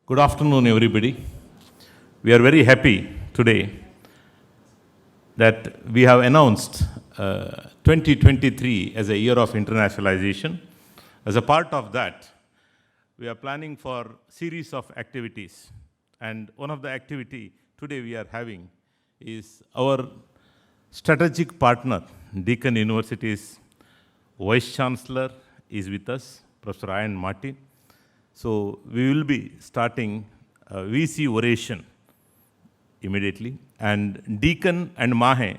Good afternoon, everybody. We are very happy today that we have announced 2023 as a year of internationalization. As a part of that, we are planning for series of activities. And one of the activity today we are having is our strategic partner, Deakin University's Vice Chancellor is with us, Professor Iain Martin. So we will be starting VC Oration immediately. And Deakin and Mahe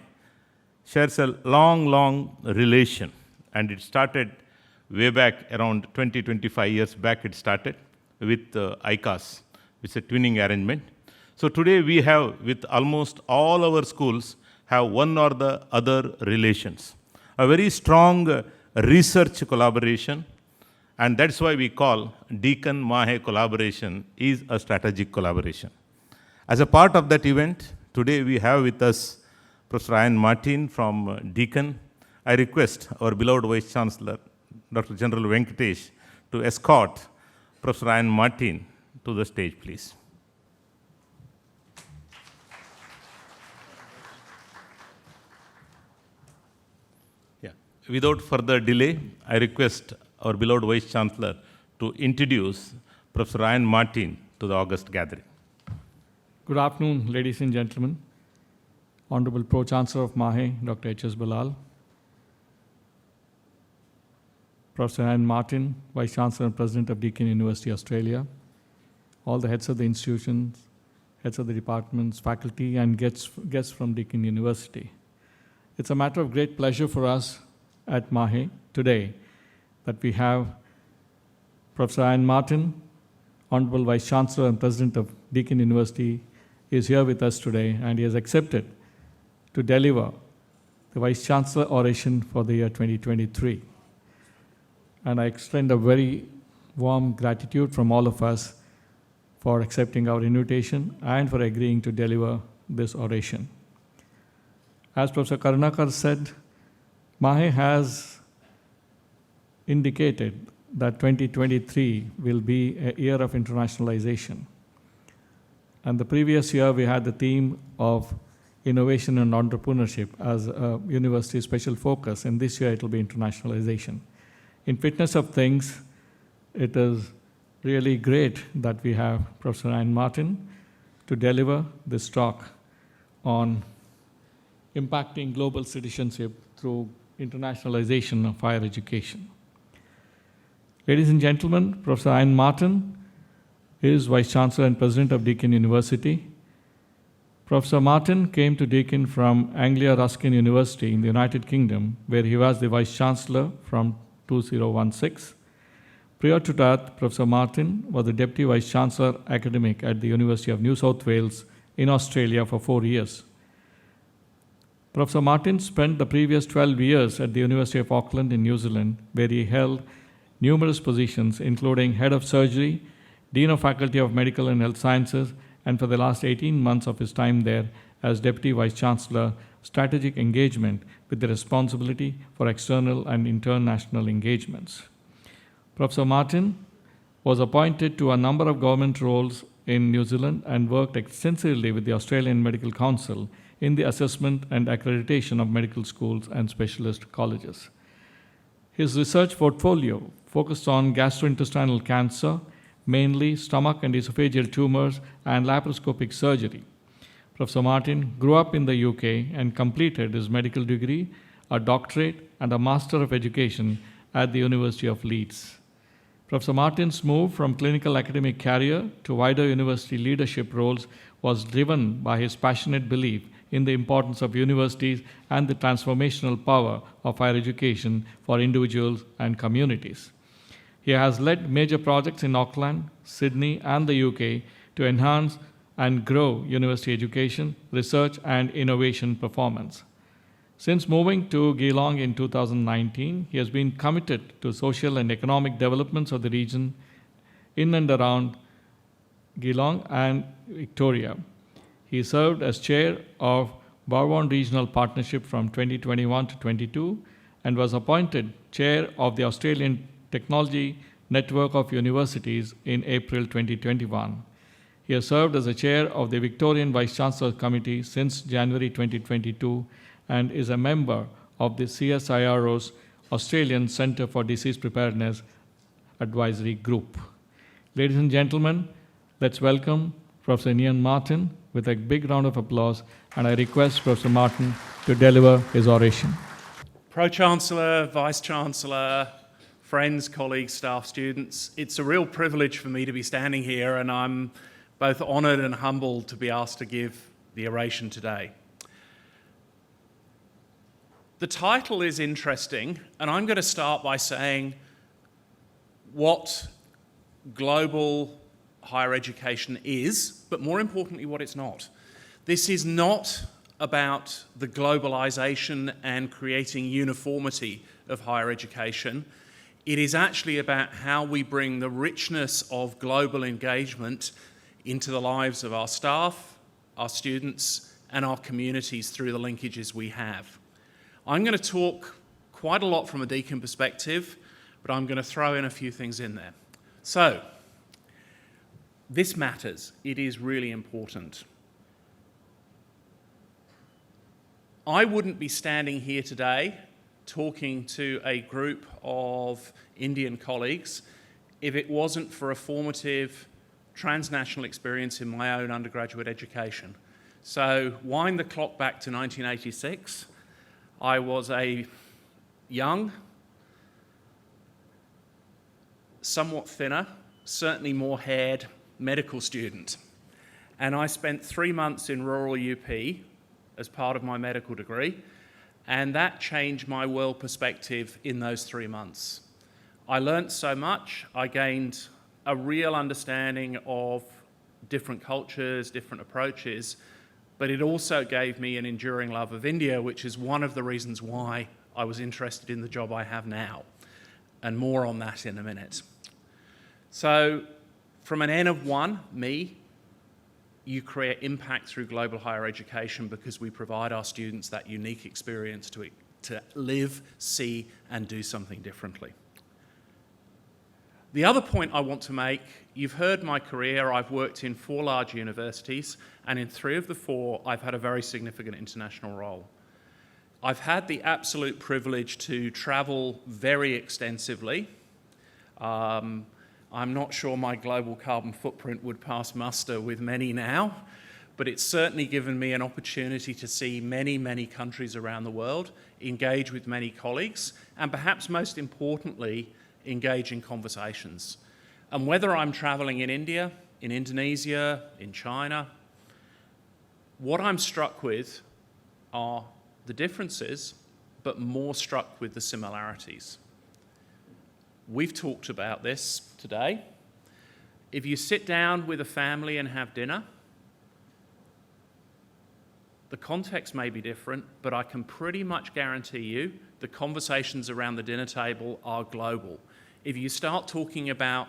shares a long relation. And it started way back around 25 years back it started with ICAS. It's a twinning arrangement. So today we have, with almost all our schools, have one or the other relations. A very strong research collaboration. And that's why we call Deakin-Mahe collaboration is a strategic collaboration. As a part of that event, today we have with us Professor Iain Martin from Deakin. I request our beloved Vice Chancellor, Dr. General Venkatesh, to escort Professor Iain Martin to the stage, please. Yeah. Without further delay, I request our beloved Vice Chancellor to introduce Professor Iain Martin to the August gathering. Good afternoon, ladies and gentlemen. Honorable Pro-Chancellor of Mahe, Dr. H.S. Bilal. Professor Iain Martin, Vice Chancellor and President of Deakin University, Australia. All the heads of the institutions, heads of the departments, faculty, and guests from Deakin University. It's a matter of great pleasure for us at Mahe today that we have Professor Iain Martin, Honorable Vice Chancellor and President of Deakin University, is here with us today, and he has accepted to deliver the Vice Chancellor Oration for the year 2023. And I extend a very warm gratitude from all of us for accepting our invitation and for agreeing to deliver this oration. As Professor Karunakar said, Mahe has indicated that 2023 will be a year of internationalization. And the previous year we had the theme of innovation and entrepreneurship as a university special focus, and this year it will be internationalization. In fitness of things, it is really great that we have Professor Iain Martin to deliver this talk on impacting global citizenship through internationalization of higher education. Ladies and gentlemen, Professor Iain Martin is Vice Chancellor and President of Deakin University. Professor Martin came to Deakin from Anglia Ruskin University in the United Kingdom, where he was the Vice Chancellor from 2016. Prior to that, Professor Martin was the Deputy Vice Chancellor Academic at the University of New South Wales in Australia for 4 years. Professor Martin spent the previous 12 years at the University of Auckland in New Zealand, where he held numerous positions, including Head of Surgery, Dean of Faculty of Medical and Health Sciences, and for the last 18 months of his time there as Deputy Vice Chancellor, Strategic Engagement with the responsibility for external and international engagements. Professor Martin was appointed to a number of government roles in New Zealand and worked extensively with the Australian Medical Council in the assessment and accreditation of medical schools and specialist colleges. His research portfolio focused on gastrointestinal cancer, mainly stomach and esophageal tumors, and laparoscopic surgery. Professor Martin grew up in the UK and completed his medical degree, a doctorate, and a Master of Education at the University of Leeds. Professor Martin's move from clinical academic career to wider university leadership roles was driven by his passionate belief in the importance of universities and the transformational power of higher education for individuals and communities. He has led major projects in Auckland, Sydney, and the UK to enhance and grow university education, research, and innovation performance. Since moving to Geelong in 2019, he has been committed to social and economic developments of the region in and around Geelong and Victoria. He served as chair of Barwon Regional Partnership from 2021 to 22 and was appointed chair of the Australian Technology Network of Universities in April 2021. He has served as the chair of the Victorian Vice Chancellor Committee since January 2022 and is a member of the CSIRO's Australian Centre for Disease Preparedness Advisory Group. Ladies and gentlemen, let's welcome Professor Iain Martin with a big round of applause, and I request Professor Martin to deliver his oration. Pro-Chancellor, Vice-Chancellor, friends, colleagues, staff, students, it's a real privilege for me to be standing here, and I'm both honoured and humbled to be asked to give the oration today. The title is interesting, and I'm going to start by saying what global higher education is, but more importantly, what it's not. This is not about the globalisation and creating uniformity of higher education. It is actually about how we bring the richness of global engagement into the lives of our staff, our students, and our communities through the linkages we have. I'm going to talk quite a lot from a Deakin perspective, but I'm going to throw in a few things in there. So, this matters. It is really important. I wouldn't be standing here today talking to a group of Indian colleagues if it wasn't for a formative transnational experience in my own undergraduate education. So, wind the clock back to 1986. I was a young, somewhat thinner, certainly more haired medical student. And I spent 3 months in rural UP as part of my medical degree, and that changed my world perspective in those 3 months. I learnt so much. I gained a real understanding of different cultures, different approaches, but it also gave me an enduring love of India, which is one of the reasons why I was interested in the job I have now, and more on that in a minute. So, from an N of 1, me, you create impact through global higher education because we provide our students that unique experience to live, see, and do something differently. The other point I want to make, you've heard my career. I've worked in 4 large universities, and in 3 of the 4, I've had a very significant international role. I've had the absolute privilege to travel very extensively. I'm not sure my global carbon footprint would pass muster with many now, but it's certainly given me an opportunity to see many, many countries around the world, engage with many colleagues, and perhaps most importantly, engage in conversations. And whether I'm traveling in India, in Indonesia, in China, what I'm struck with are the differences, but more struck with the similarities. We've talked about this today. If you sit down with a family and have dinner, the context may be different, but I can pretty much guarantee you the conversations around the dinner table are global. If you start talking about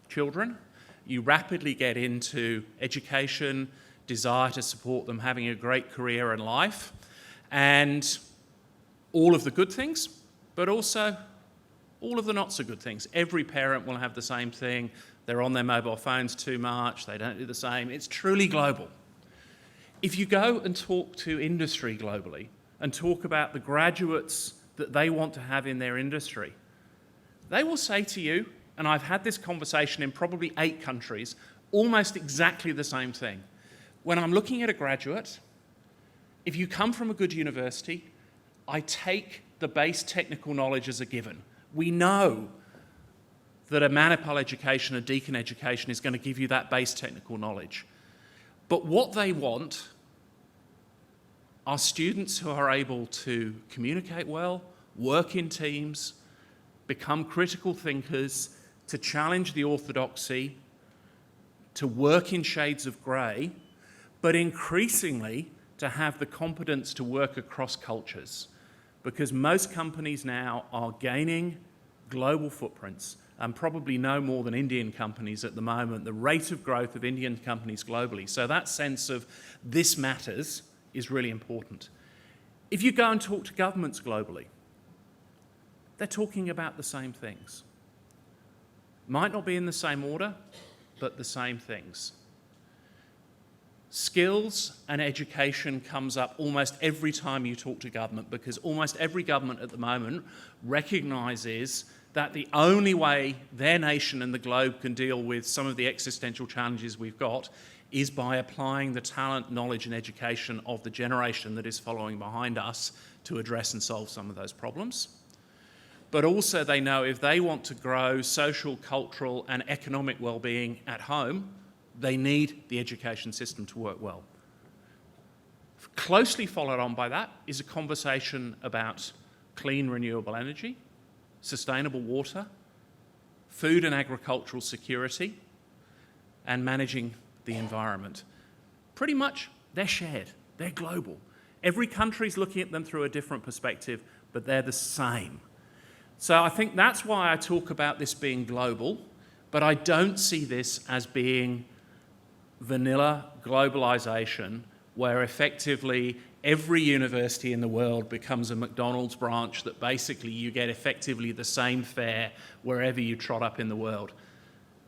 children, you rapidly get into education, desire to support them having a great career and life, and all of the good things, but also all of the not so good things. Every parent will have the same thing. They're on their mobile phones too much. They don't do the same. It's truly global. If you go and talk to industry globally and talk about the graduates that they want to have in their industry, they will say to you, and I've had this conversation in probably 8 countries, almost exactly the same thing. When I'm looking at a graduate, if you come from a good university, I take the base technical knowledge as a given. We know that a Manipal education, a Deakin education is going to give you that base technical knowledge. But what they want are students who are able to communicate well, work in teams, become critical thinkers, to challenge the orthodoxy, to work in shades of grey, but increasingly to have the competence to work across cultures. Because most companies now are gaining global footprints, and probably no more than Indian companies at the moment, the rate of growth of Indian companies globally. So that sense of this matters is really important. If you go and talk to governments globally, they're talking about the same things. Might not be in the same order, but the same things. Skills and education comes up almost every time you talk to government, because almost every government at the moment recognises that the only way their nation and the globe can deal with some of the existential challenges we've got is by applying the talent, knowledge and education of the generation that is following behind us to address and solve some of those problems. But also they know if they want to grow social, cultural and economic well-being at home, they need the education system to work well. Closely followed on by that is a conversation about clean renewable energy, sustainable water, food and agricultural security, and managing the environment. Pretty much they're shared, they're global. Every country's looking at them through a different perspective, but they're the same. So I think that's why I talk about this being global, but I don't see this as being vanilla globalization where effectively every university in the world becomes a McDonald's branch that basically you get effectively the same fare wherever you trot up in the world.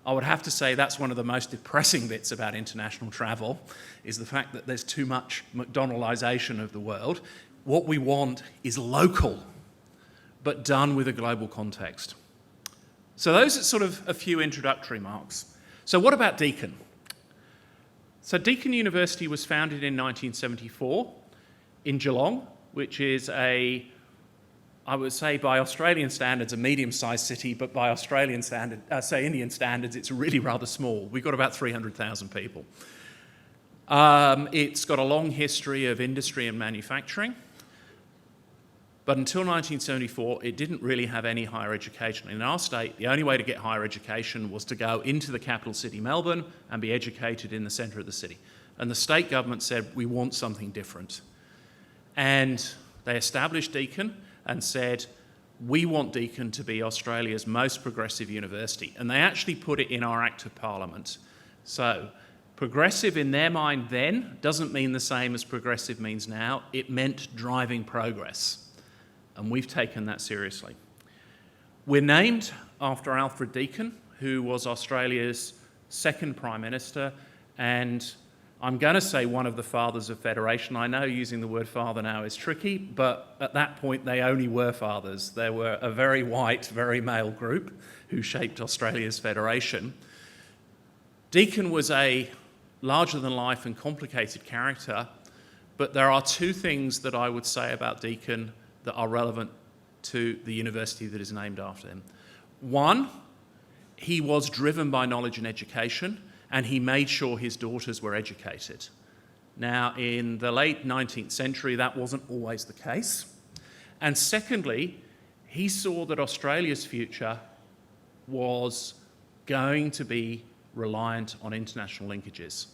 I would have to say that's one of the most depressing bits about international travel, is the fact that there's too much McDonaldization of the world. What we want is local, but done with a global context. So those are sort of a few introductory remarks. So what about Deakin? So Deakin University was founded in 1974 in Geelong, which is I would say by Australian standards, a medium-sized city, but by Australian standards, Indian standards, it's really rather small. We've got about 300,000 people. It's got a long history of industry and manufacturing, but until 1974, it didn't really have any higher education. In our state, the only way to get higher education was to go into the capital city, Melbourne, and be educated in the centre of the city. And the state government said, we want something different. And they established Deakin and said, we want Deakin to be Australia's most progressive university. And they actually put it in our Act of Parliament. So progressive in their mind then doesn't mean the same as progressive means now. It meant driving progress. And we've taken that seriously. We're named after Alfred Deakin, who was Australia's second Prime Minister, and I'm going to say one of the fathers of federation. I know using the word father now is tricky, but at that point they only were fathers. They were a very white, very male group who shaped Australia's federation. Deakin was a larger-than-life and complicated character, but there are two things that I would say about Deakin that are relevant to the university that is named after him. One, he was driven by knowledge and education, and he made sure his daughters were educated. Now, in the late 19th century, that wasn't always the case. And secondly, he saw that Australia's future was going to be reliant on international linkages.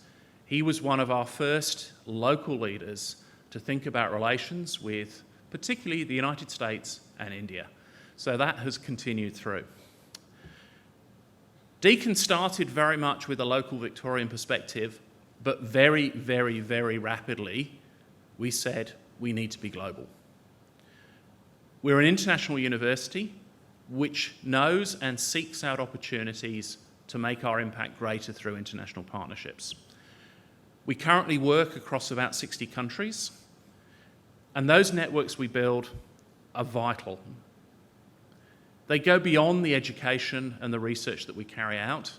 He was one of our first local leaders to think about relations with particularly the United States and India. So that has continued through. Deakin started very much with a local Victorian perspective, but very, very, very rapidly we said we need to be global. We're an international university which knows and seeks out opportunities to make our impact greater through international partnerships. We currently work across about 60 countries, and those networks we build are vital. They go beyond the education and the research that we carry out,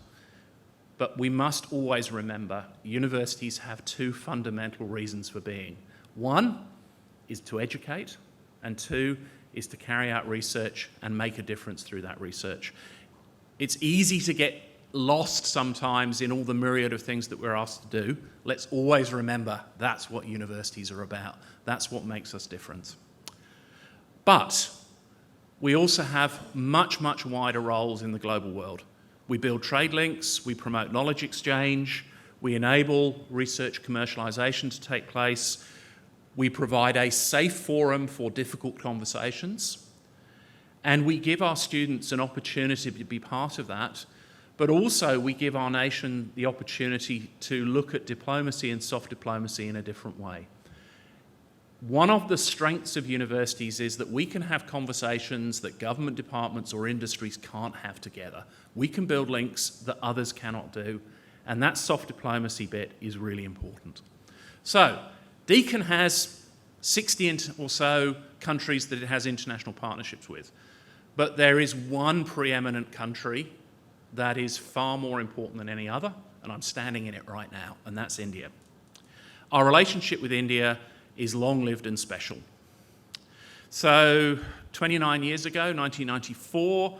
but we must always remember universities have two fundamental reasons for being. One is to educate, and two is to carry out research and make a difference through that research. It's easy to get lost sometimes in all the myriad of things that we're asked to do. Let's always remember that's what universities are about. That's what makes us different. But we also have much, much wider roles in the global world. We build trade links, we promote knowledge exchange, we enable research commercialisation to take place, we provide a safe forum for difficult conversations, and we give our students an opportunity to be part of that. But also we give our nation the opportunity to look at diplomacy and soft diplomacy in a different way. One of the strengths of universities is that we can have conversations that government departments or industries can't have together. We can build links that others cannot do, And that soft diplomacy bit is really important. So, Deakin has 60 or so countries that it has international partnerships with. But there is one preeminent country that is far more important than any other, and I'm standing in it right now, and that's India. Our relationship with India is long-lived and special. So 29 years ago, 1994,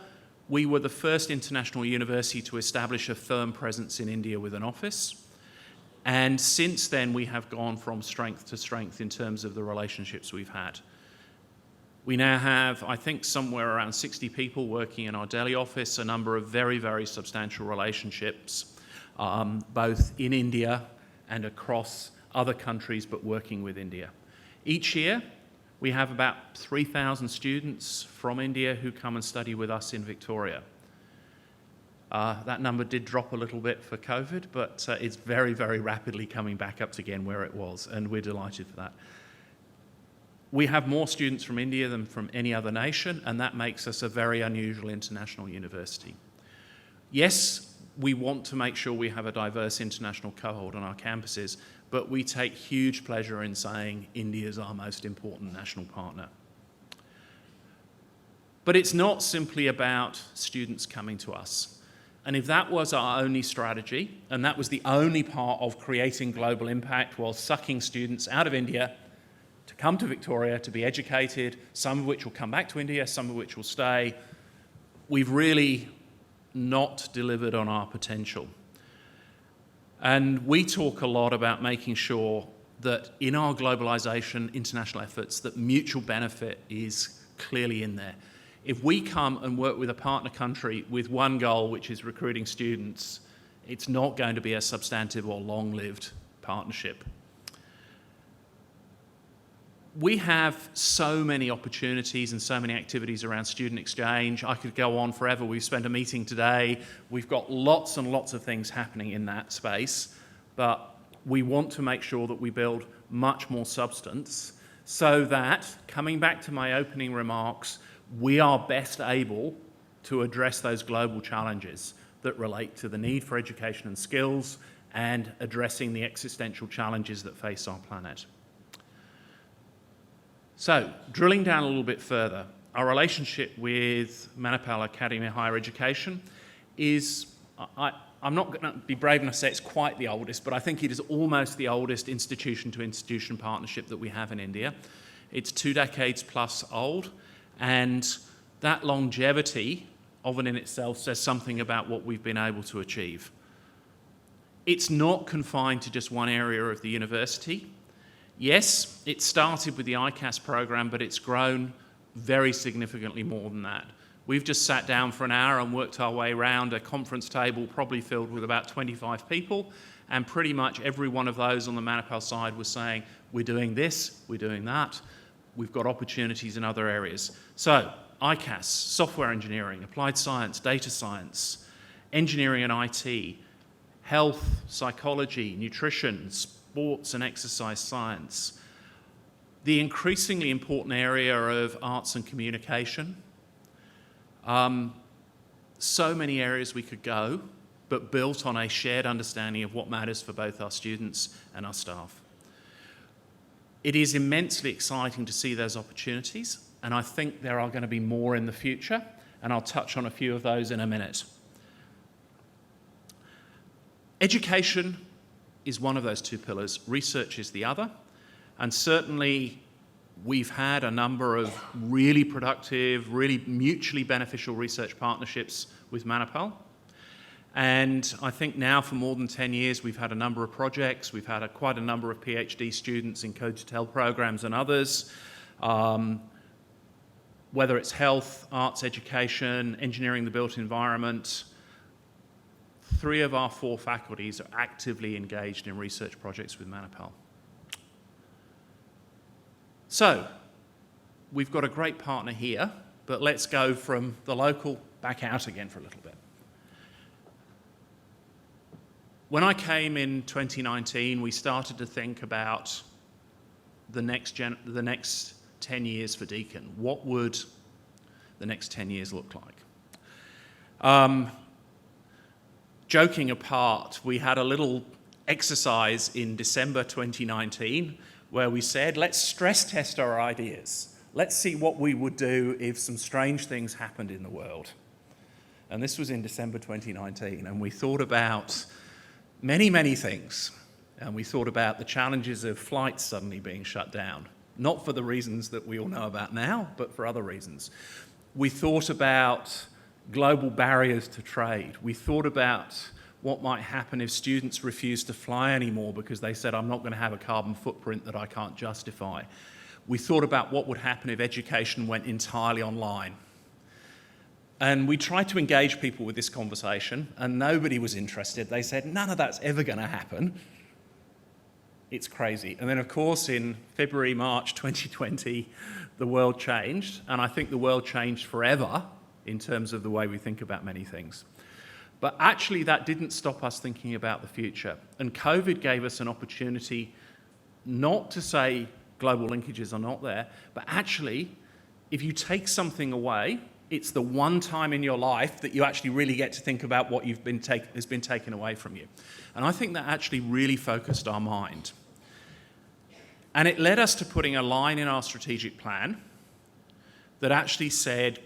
we were the first international university to establish a firm presence in India with an office. And since then, we have gone from strength to strength in terms of the relationships we've had. We now have, I think, somewhere around 60 people working in our Delhi office, a number of very, very substantial relationships, both in India and across other countries, but working with India. Each year, we have about 3,000 students from India who come and study with us in Victoria. That number did drop a little bit for COVID, but it's very, very rapidly coming back up to again where it was, and we're delighted for that. We have more students from India than from any other nation, and that makes us a very unusual international university. Yes, we want to make sure we have a diverse international cohort on our campuses, but we take huge pleasure in saying India is our most important national partner. But it's not simply about students coming to us. And if that was our only strategy, and that was the only part of creating global impact, while sucking students out of India to come to Victoria to be educated, some of which will come back to India, some of which will stay, we've really not delivered on our potential. And we talk a lot about making sure that in our globalization, international efforts, that mutual benefit is clearly in there. If we come and work with a partner country with one goal, which is recruiting students, it's not going to be a substantive or long-lived partnership. We have so many opportunities and so many activities around student exchange. I could go on forever. We've spent a meeting today. We've got lots and lots of things happening in that space, but we want to make sure that we build much more substance so that, coming back to my opening remarks, we are best able to address those global challenges that relate to the need for education and skills and addressing the existential challenges that face our planet. So, drilling down a little bit further, our relationship with Manipal Academy of Higher Education is, I'm not going to be brave enough to say it's quite the oldest, but I think it is almost the oldest institution-to-institution partnership that we have in India. It's 2 decades plus old, and that longevity of it in itself says something about what we've been able to achieve. It's not confined to just one area of the university. Yes, it started with the ICAS program, but it's grown very significantly more than that. We've just sat down for an hour and worked our way around a conference table probably filled with about 25 people, and pretty much every one of those on the Manipal side was saying, we're doing this, we're doing that, we've got opportunities in other areas. So, ICAS, software engineering, applied science, data science, engineering and IT, health, psychology, nutrition, sports and exercise science, the increasingly important area of arts and communication. So many areas we could go, but built on a shared understanding of what matters for both our students and our staff. It is immensely exciting to see those opportunities, and I think there are going to be more in the future, and I'll touch on a few of those in a minute. Education is one of those 2 pillars, research is the other, and certainly we've had a number of really productive, really mutually beneficial research partnerships with Manipal. And I think now for more than 10 years we've had a number of projects, we've had quite a number of PhD students in Code-to-Tell programs and others, whether it's health, arts education, engineering the built environment. 3 of our 4 faculties are actively engaged in research projects with Manipal. So, we've got a great partner here, but let's go from the local back out again for a little bit. When I came in 2019, we started to think about the next 10 years for Deakin. What would the next 10 years look like? joking apart, we had a little exercise in December 2019 where we said, let's stress test our ideas. Let's see what we would do if some strange things happened in the world. And this was in December 2019, and we thought about many, many things. And we thought about the challenges of flights suddenly being shut down, not for the reasons that we all know about now, but for other reasons. We thought about global barriers to trade. We thought about what might happen if students refused to fly anymore because they said, I'm not going to have a carbon footprint that I can't justify. We thought about what would happen if education went entirely online. And we tried to engage people with this conversation, and nobody was interested. They said, none of that's ever going to happen. It's crazy. And then, of course, in February, March 2020, the world changed, and I think the world changed forever in terms of the way we think about many things. But actually, that didn't stop us thinking about the future. And COVID gave us an opportunity not to say global linkages are not there, but actually, if you take something away, it's the one time in your life that you actually really get to think about what has been taken away from you. And I think that actually really focused our mind. And it led us to putting a line in our strategic plan that actually said,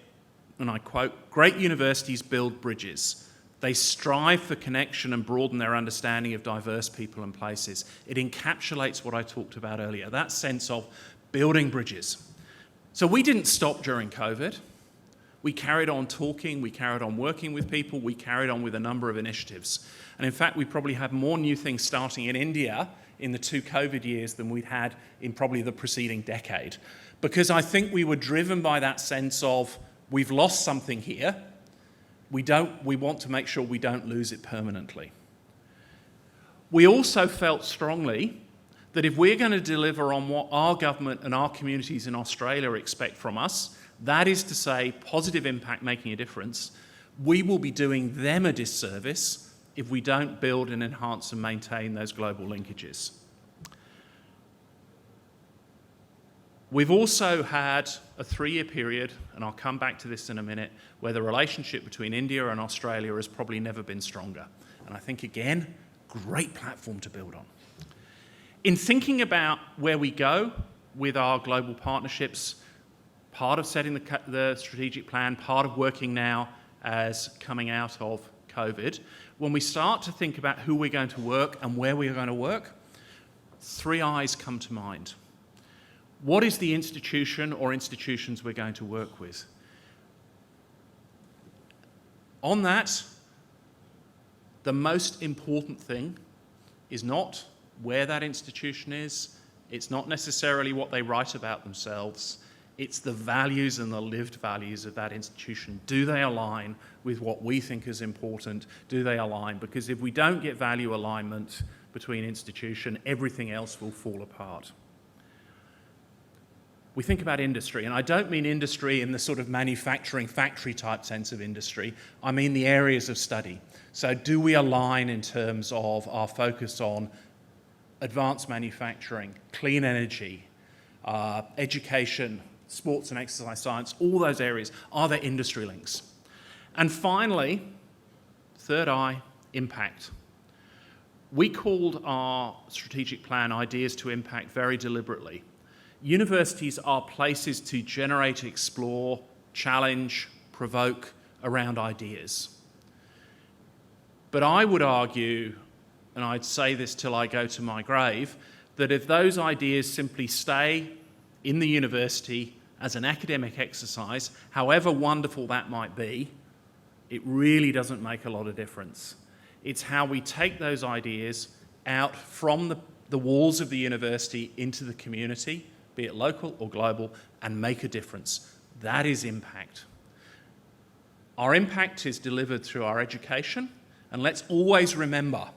and I quote, "Great universities build bridges. They strive for connection and broaden their understanding of diverse people and places." It encapsulates what I talked about earlier, that sense of building bridges. So we didn't stop during COVID. We carried on talking, we carried on working with people, we carried on with a number of initiatives. And in fact, we probably have more new things starting in India in the 2 COVID years than we'd had in probably the preceding decade. Because I think we were driven by that sense of, we've lost something here, we want to make sure we don't lose it permanently. We also felt strongly that if we're going to deliver on what our government and our communities in Australia expect from us, that is to say, positive impact making a difference, we will be doing them a disservice if we don't build and enhance and maintain those global linkages. We've also had a 3-year period, and I'll come back to this in a minute, where the relationship between India and Australia has probably never been stronger. And I think, again, great platform to build on. In thinking about where we go with our global partnerships, part of setting the strategic plan, part of working now as coming out of COVID, when we start to think about who we're going to work and where we're going to work, 3 I's come to mind. What is the institution or institutions we're going to work with? On that, the most important thing is not where that institution is, it's not necessarily what they write about themselves, it's the values and the lived values of that institution. Do they align with what we think is important? Do they align? Because if we don't get value alignment between institution, everything else will fall apart. We think about industry, and I don't mean industry in the sort of manufacturing factory type sense of industry, I mean the areas of study. So do we align in terms of our focus on advanced manufacturing, clean energy, education, sports and exercise science, all those areas? Are there industry links? And finally, 3rd I, impact. We called our strategic plan Ideas to Impact very deliberately. Universities are places to generate, explore, challenge, provoke around ideas. But I would argue, and I'd say this till I go to my grave, that if those ideas simply stay in the university as an academic exercise, however wonderful that might be, it really doesn't make a lot of difference. It's how we take those ideas out from the walls of the university into the community, be it local or global, and make a difference. That is impact. Our impact is delivered through our education, and let's always remember,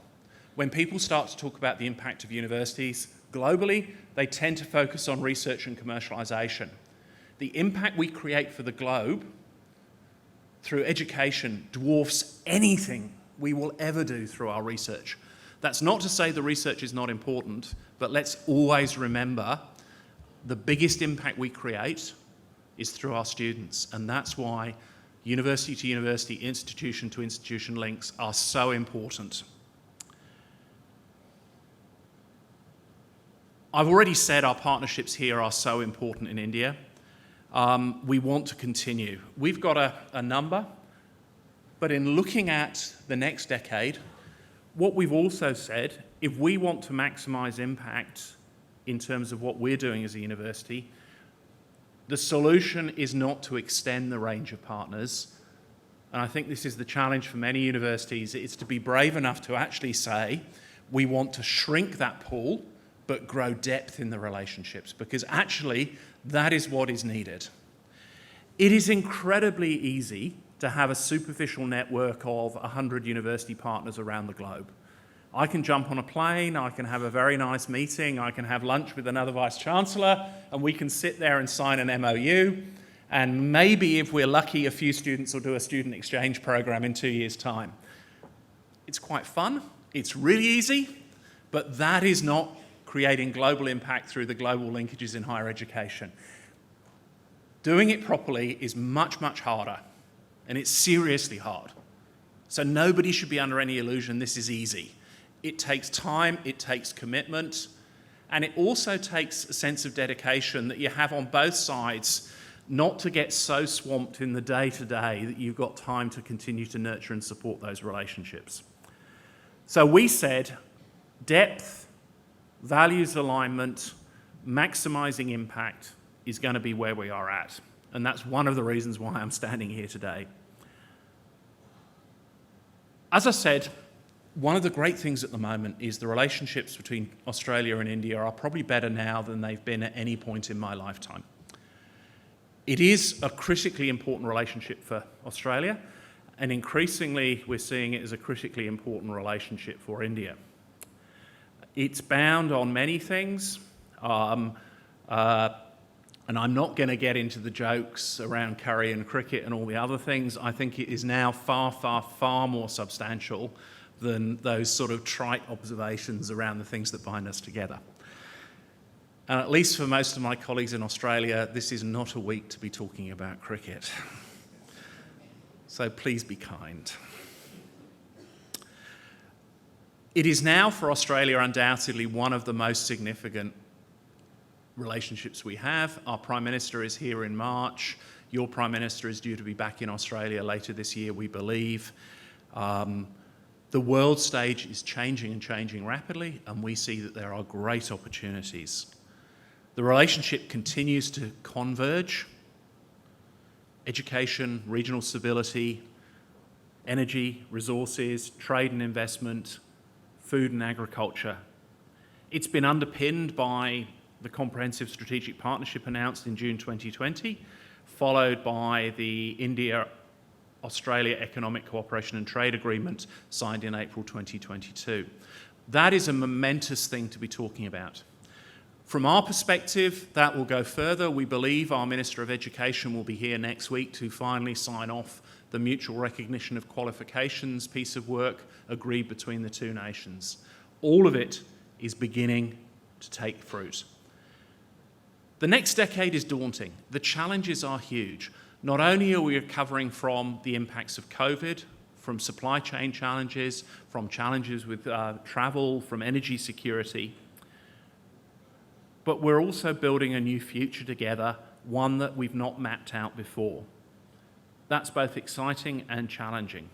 when people start to talk about the impact of universities globally, they tend to focus on research and commercialisation. The impact we create for the globe through education dwarfs anything we will ever do through our research. That's not to say the research is not important, but let's always remember the biggest impact we create is through our students, and that's why university to university, institution to institution links are so important. I've already said our partnerships here are so important in India. We want to continue. We've got a number, but in looking at the next decade, what we've also said, if we want to maximise impact in terms of what we're doing as a university, the solution is not to extend the range of partners. And I think this is the challenge for many universities. It's to be brave enough to actually say, we want to shrink that pool, but grow depth in the relationships, because actually that is what is needed. It is incredibly easy to have a superficial network of 100 university partners around the globe. I can jump on a plane, I can have a very nice meeting, I can have lunch with another Vice-Chancellor, and we can sit there and sign an MOU, and maybe if we're lucky, a few students will do a student exchange program in 2 years' time. It's quite fun, it's really easy, but that is not creating global impact through the global linkages in higher education. Doing it properly is much, much harder, and it's seriously hard. So nobody should be under any illusion this is easy. It takes time, it takes commitment, and it also takes a sense of dedication that you have on both sides, not to get so swamped in the day-to-day that you've got time to continue to nurture and support those relationships. So we said depth, values alignment, maximising impact is going to be where we are at. And that's one of the reasons why I'm standing here today. As I said, one of the great things at the moment is the relationships between Australia and India are probably better now than they've been at any point in my lifetime. It is a critically important relationship for Australia, and increasingly we're seeing it as a critically important relationship for India. It's bound on many things, and I'm not going to get into the jokes around curry and cricket and all the other things. I think it is now far, far, far more substantial than those sort of trite observations around the things that bind us together. And at least for most of my colleagues in Australia, this is not a week to be talking about cricket. So please be kind. It is now for Australia undoubtedly one of the most significant relationships we have. Our Prime Minister is here in March. Your Prime Minister is due to be back in Australia later this year, we believe. The world stage is changing and changing rapidly, and we see that there are great opportunities. The relationship continues to converge. Education, regional stability, energy, resources, trade and investment, food and agriculture. It's been underpinned by the Comprehensive Strategic Partnership announced in June 2020, followed by the India-Australia Economic Cooperation and Trade Agreement signed in April 2022. That is a momentous thing to be talking about. From our perspective, that will go further. We believe our Minister of Education will be here next week to finally sign off the mutual recognition of qualifications piece of work agreed between the two nations. All of it is beginning to take fruit. The next decade is daunting. The challenges are huge. Not only are we recovering from the impacts of COVID, from supply chain challenges, from challenges with travel, from energy security, but we're also building a new future together, one that we've not mapped out before. That's both exciting and challenging.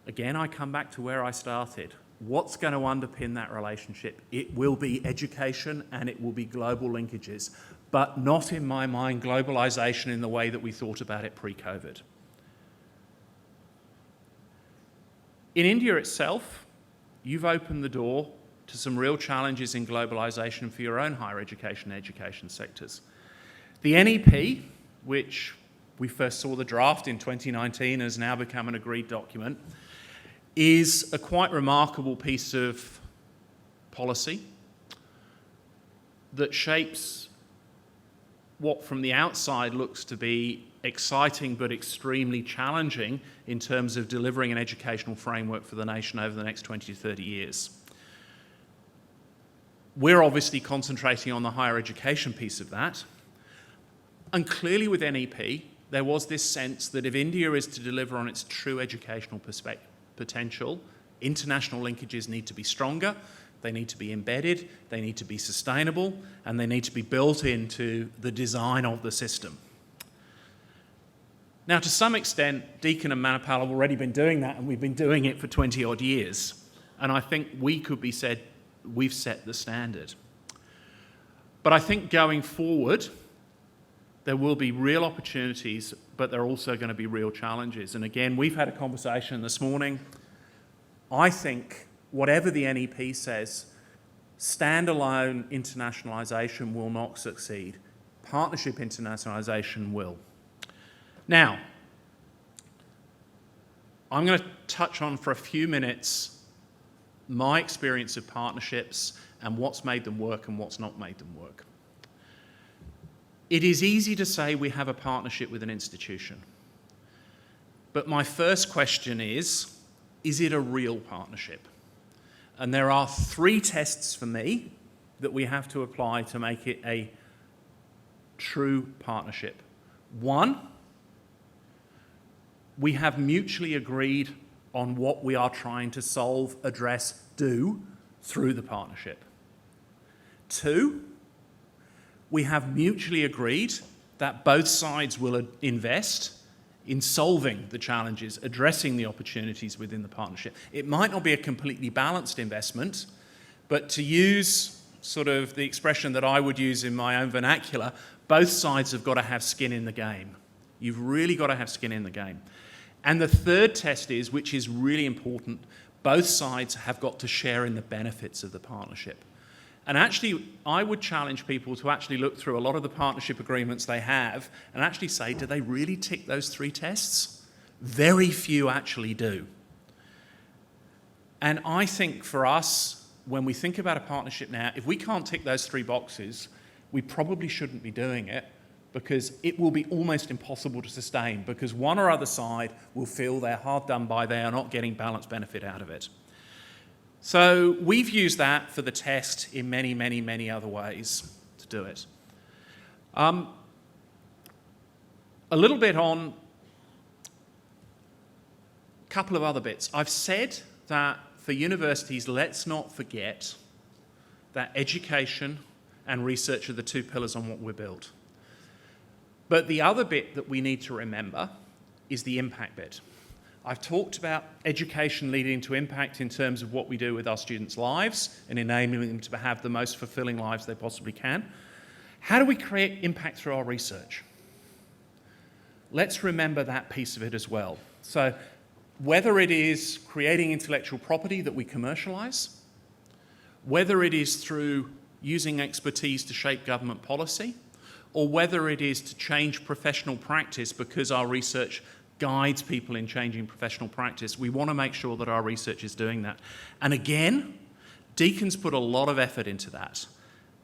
Again, I come back to where I started. What's going to underpin that relationship? It will be education and it will be global linkages, but not, in my mind, globalisation in the way that we thought about it pre-COVID. In India itself, you've opened the door to some real challenges in globalisation for your own higher education and education sectors. The NEP, which we first saw the draft in 2019, has now become an agreed document, is a quite remarkable piece of policy that shapes what from the outside looks to be exciting but extremely challenging in terms of delivering an educational framework for the nation over the next 20 to 30 years. We're obviously concentrating on the higher education piece of that. And clearly with NEP, there was this sense that if India is to deliver on its true educational potential, international linkages need to be stronger, they need to be embedded, they need to be sustainable, and they need to be built into the design of the system. Now, to some extent, Deakin and Manipal have already been doing that, and we've been doing it for 20 odd years. And I think we could be said we've set the standard. But I think going forward, there will be real opportunities, but there are also going to be real challenges. And again, we've had a conversation this morning. I think whatever the NEP says, standalone internationalisation will not succeed. Partnership internationalisation will. Now, I'm going to touch on for a few minutes my experience of partnerships and what's made them work and what's not made them work. It is easy to say we have a partnership with an institution. But my first question is it a real partnership? And there are 3 tests for me that we have to apply to make it a true partnership. 1, we have mutually agreed on what we are trying to solve, address, do through the partnership. 2, we have mutually agreed that both sides will invest in solving the challenges, addressing the opportunities within the partnership. It might not be a completely balanced investment, but to use sort of the expression that I would use in my own vernacular, both sides have got to have skin in the game. You've really got to have skin in the game. And the third test is, which is really important, both sides have got to share in the benefits of the partnership. And actually, I would challenge people to actually look through a lot of the partnership agreements they have and actually say, do they really tick those 3 tests? Very few actually do. And I think for us, when we think about a partnership now, if we can't tick those 3 boxes, we probably shouldn't be doing it, because it will be almost impossible to sustain, because one or other side will feel they're hard done by, they are not getting balanced benefit out of it. So we've used that for the test in many, many, many other ways to do it. A little bit on a couple of other bits. I've said that for universities, let's not forget that education and research are the 2 pillars on what we're built. But the other bit that we need to remember is the impact bit. I've talked about education leading to impact in terms of what we do with our students' lives and enabling them to have the most fulfilling lives they possibly can. How do we create impact through our research? Let's remember that piece of it as well. So whether it is creating intellectual property that we commercialise, whether it is through using expertise to shape government policy, or whether it is to change professional practice because our research guides people in changing professional practice, we want to make sure that our research is doing that. And again, Deakin's put a lot of effort into that.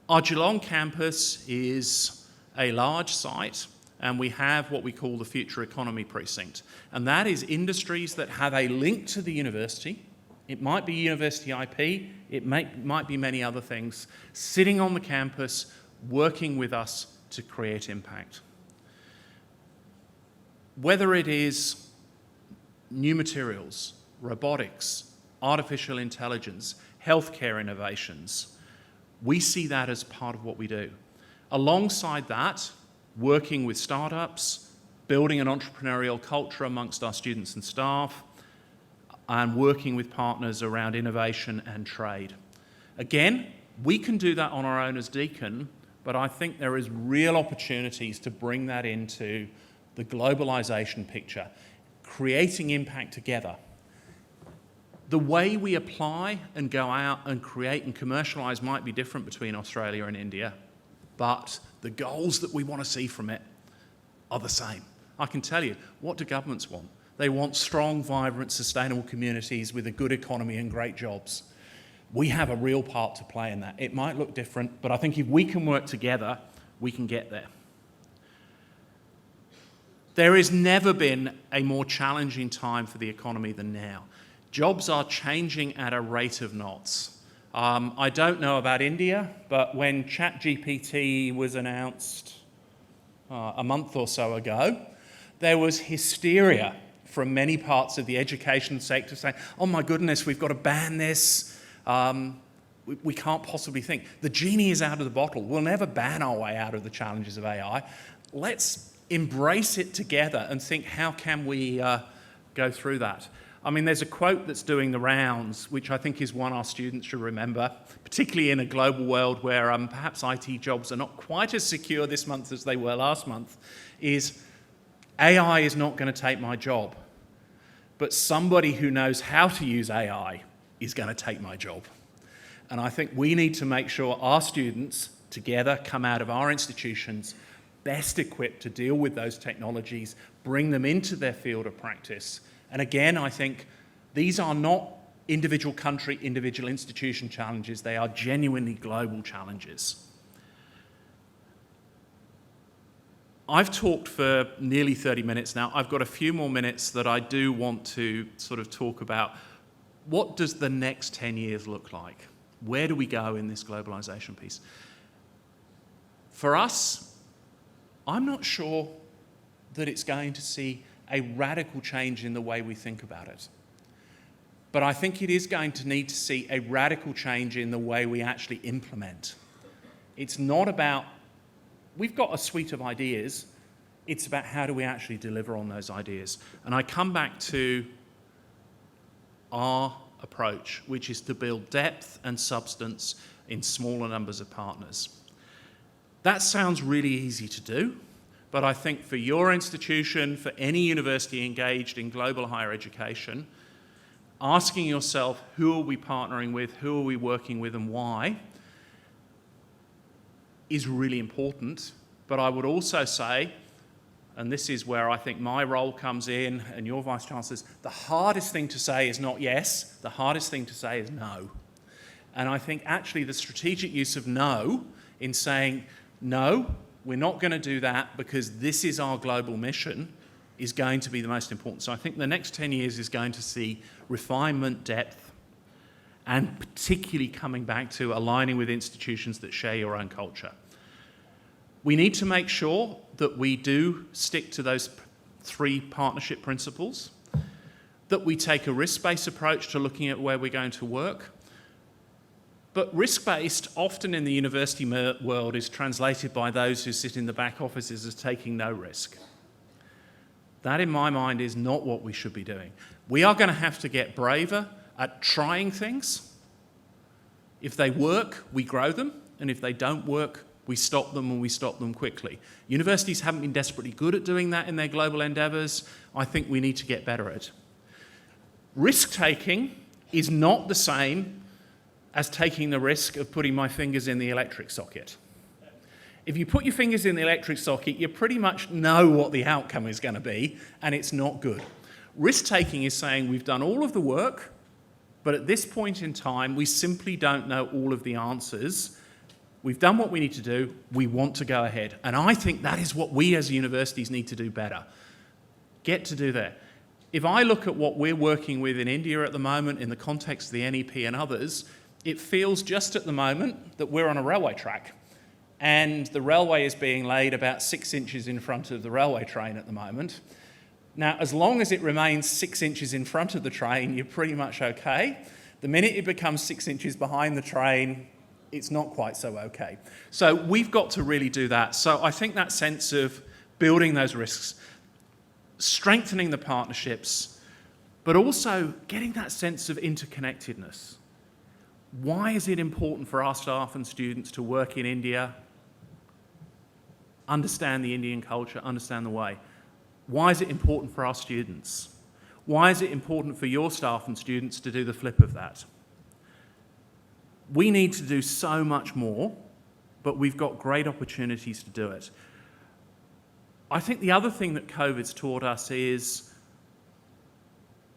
Our Geelong campus is a large site, and we have what we call the Future Economy Precinct. And that is industries that have a link to the university. It might be university IP, it might be many other things, sitting on the campus, working with us to create impact. Whether it is new materials, robotics, artificial intelligence, healthcare innovations, we see that as part of what we do. Alongside that, working with startups, building an entrepreneurial culture amongst our students and staff, and working with partners around innovation and trade. Again, we can do that on our own as Deakin, but I think there is real opportunities to bring that into the globalisation picture, creating impact together. The way we apply and go out and create and commercialise might be different between Australia and India, but the goals that we want to see from it are the same. I can tell you, what do governments want? They want strong, vibrant, sustainable communities with a good economy and great jobs. We have a real part to play in that. It might look different, but I think if we can work together, we can get there. There has never been a more challenging time for the economy than now. Jobs are changing at a rate of knots. I don't know about India, but when ChatGPT was announced a month or so ago, there was hysteria from many parts of the education sector saying, oh my goodness, we've got to ban this. We can't possibly think. The genie is out of the bottle. We'll never ban our way out of the challenges of AI. Let's embrace it together and think, how can we go through that? I mean, there's a quote that's doing the rounds, which I think is one our students should remember, particularly in a global world where perhaps IT jobs are not quite as secure this month as they were last month, is AI is not going to take my job, but somebody who knows how to use AI is going to take my job. And I think we need to make sure our students together come out of our institutions best equipped to deal with those technologies, bring them into their field of practice. And again, I think these are not individual country, individual institution challenges. They are genuinely global challenges. I've talked for nearly 30 minutes now. I've got a few more minutes that I do want to sort of talk about. What does the next 10 years look like? Where do we go in this globalization piece? For us, I'm not sure that it's going to see a radical change in the way we think about it. But I think it is going to need to see a radical change in the way we actually implement. It's not about, we've got a suite of ideas, it's about how do we actually deliver on those ideas. And I come back to our approach, which is to build depth and substance in smaller numbers of partners. That sounds really easy to do, but I think for your institution, for any university engaged in global higher education, asking yourself, who are we partnering with, who are we working with, and why, is really important. But I would also say, and this is where I think my role comes in, and your Vice-Chancellor's, the hardest thing to say is not yes, the hardest thing to say is no. And I think actually the strategic use of no in saying, no, we're not going to do that because this is our global mission, is going to be the most important. So I think the next 10 years is going to see refinement, depth, and particularly coming back to aligning with institutions that share your own culture. We need to make sure that we do stick to those 3 partnership principles, that we take a risk-based approach to looking at where we're going to work. But risk-based, often in the university world, is translated by those who sit in the back offices as taking no risk. That, in my mind, is not what we should be doing. We are going to have to get braver at trying things. If they work, we grow them, and if they don't work, we stop them, and we stop them quickly. Universities haven't been desperately good at doing that in their global endeavours. I think we need to get better at it. Risk-taking is not the same as taking the risk of putting my fingers in the electric socket. If you put your fingers in the electric socket, you pretty much know what the outcome is going to be, and it's not good. Risk-taking is saying we've done all of the work, but at this point in time, we simply don't know all of the answers. We've done what we need to do. We want to go ahead. And I think that is what we as universities need to do better. Get to do that. If I look at what we're working with in India at the moment in the context of the NEP and others, it feels just at the moment that we're on a railway track. And the railway is being laid about 6 inches in front of the railway train at the moment. Now, as long as it remains 6 inches in front of the train, you're pretty much okay. The minute it becomes 6 inches behind the train, it's not quite so okay. So we've got to really do that. So I think that sense of building those risks, strengthening the partnerships, but also getting that sense of interconnectedness. Why is it important for our staff and students to work in India, understand the Indian culture, understand the way? Why is it important for our students? Why is it important for your staff and students to do the flip of that? We need to do so much more, but we've got great opportunities to do it. I think the other thing that COVID's taught us is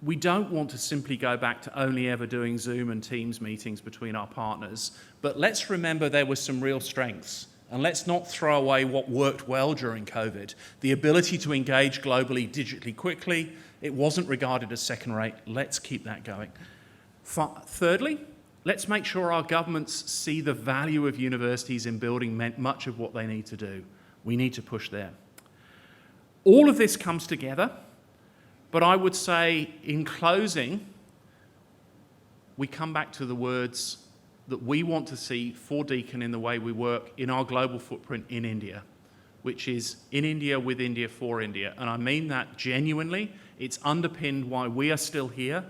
we don't want to simply go back to only ever doing Zoom and Teams meetings between our partners, but let's remember there were some real strengths. And let's not throw away what worked well during COVID. The ability to engage globally, digitally quickly, it wasn't regarded as second rate. Let's keep that going. Thirdly, let's make sure our governments see the value of universities in building much of what they need to do. We need to push there. All of this comes together, but I would say in closing, we come back to the words that we want to see for Deakin in the way we work in our global footprint in India, which is in India, with India, for India. And I mean that genuinely. It's underpinned why we are still here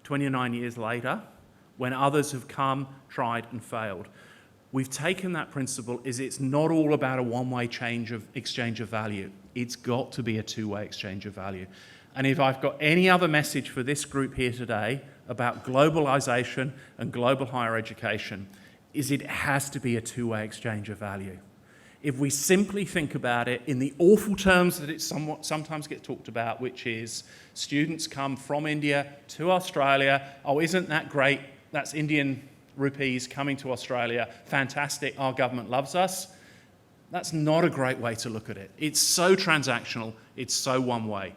29 years later, when others have come, tried and failed. We've taken that principle is it's not all about a one-way exchange of value. It's got to be a two-way exchange of value. And if I've got any other message for this group here today about globalisation and global higher education, is it has to be a two-way exchange of value. If we simply think about it in the awful terms that it sometimes gets talked about, which is students come from India to Australia, oh, isn't that great? That's Indian rupees coming to Australia, fantastic, our government loves us. That's not a great way to look at it. It's so transactional, it's so one way.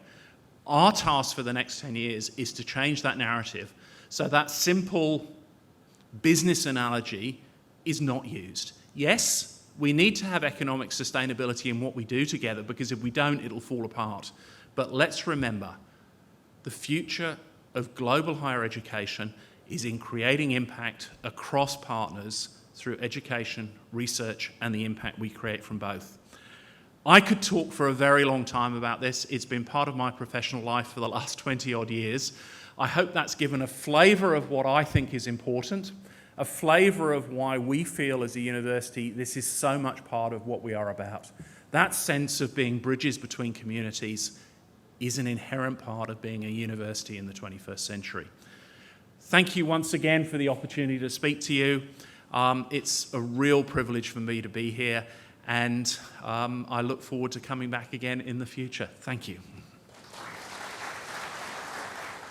Our task for the next 10 years is to change that narrative so that simple business analogy is not used. Yes, we need to have economic sustainability in what we do together, because if we don't, it'll fall apart. But let's remember, the future of global higher education is in creating impact across partners through education, research, and the impact we create from both. I could talk for a very long time about this. It's been part of my professional life for the last 20 odd years. I hope that's given a flavour of what I think is important, a flavour of why we feel as a university this is so much part of what we are about. That sense of being bridges between communities is an inherent part of being a university in the 21st century. Thank you once again for the opportunity to speak to you. It's a real privilege for me to be here, and I look forward to coming back again in the future. Thank you.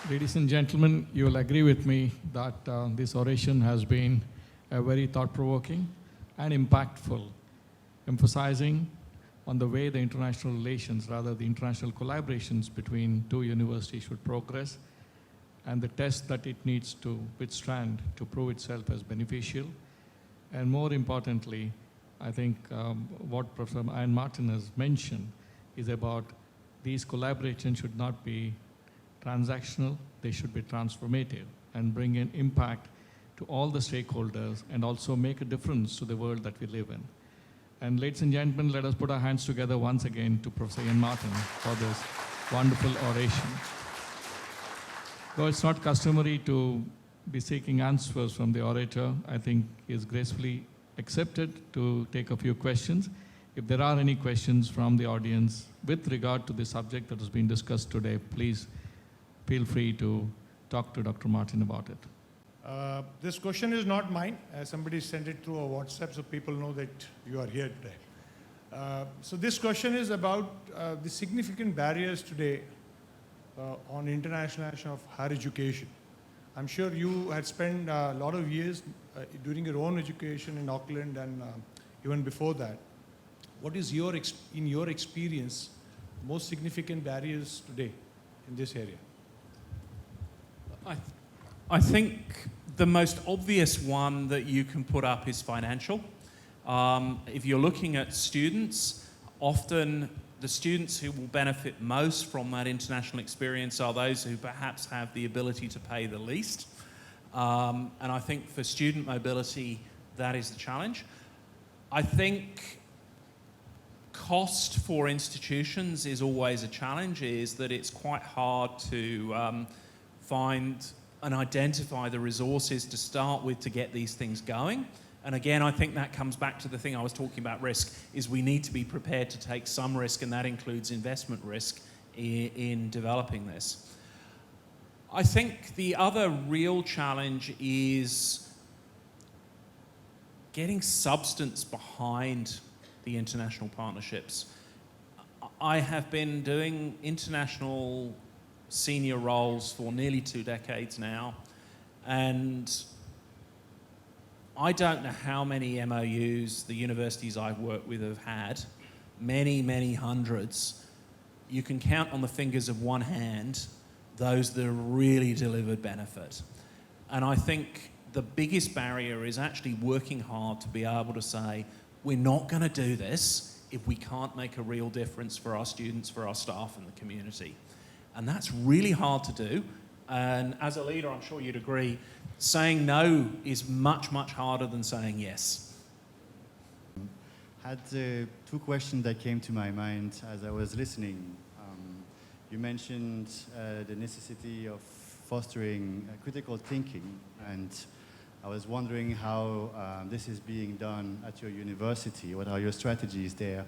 Ladies and gentlemen, you will agree with me that this oration has been very thought-provoking and impactful, emphasizing on the way the international relations, rather the international collaborations between two universities should progress, and the test that it needs to withstand to prove itself as beneficial. And more importantly, I think what Professor Iain Martin has mentioned is about these collaborations should not be transactional, they should be transformative and bring an impact to all the stakeholders and also make a difference to the world that we live in. And ladies and gentlemen, let us put our hands together once again to Professor Iain Martin for this wonderful oration. Though it's not customary to be seeking answers from the orator, I think he is gracefully accepted to take a few questions. If there are any questions from the audience with regard to the subject that has been discussed today, please feel free to talk to Dr. Martin about it. This question is not mine. Somebody sent it through a WhatsApp so people know that you are here today. So this question is about the significant barriers today on internationalization of higher education. I'm sure you had spent a lot of years during your own education in Auckland and even before that. What is in your experience, most significant barriers today in this area? I think the most obvious one that you can put up is financial. If you're looking at students, often the students who will benefit most from that international experience are those who perhaps have the ability to pay the least. And I think for student mobility, that is the challenge. I think cost for institutions is always a challenge, is that it's quite hard to find and identify the resources to start with to get these things going. And again, I think that comes back to the thing I was talking about, risk, is we need to be prepared to take some risk, and that includes investment risk in developing this. I think the other real challenge is getting substance behind the international partnerships. I have been doing international senior roles for nearly 2 decades now, and I don't know how many MOUs the universities I've worked with have had, many, many hundreds. You can count on the fingers of one hand those that have really delivered benefit. And I think the biggest barrier is actually working hard to be able to say, we're not going to do this if we can't make a real difference for our students, for our staff and the community. And that's really hard to do. And as a leader, I'm sure you'd agree, saying no is much, much harder than saying yes. I had two questions that came to my mind as I was listening. You mentioned the necessity of fostering critical thinking, and I was wondering how this is being done at your university. What are your strategies there?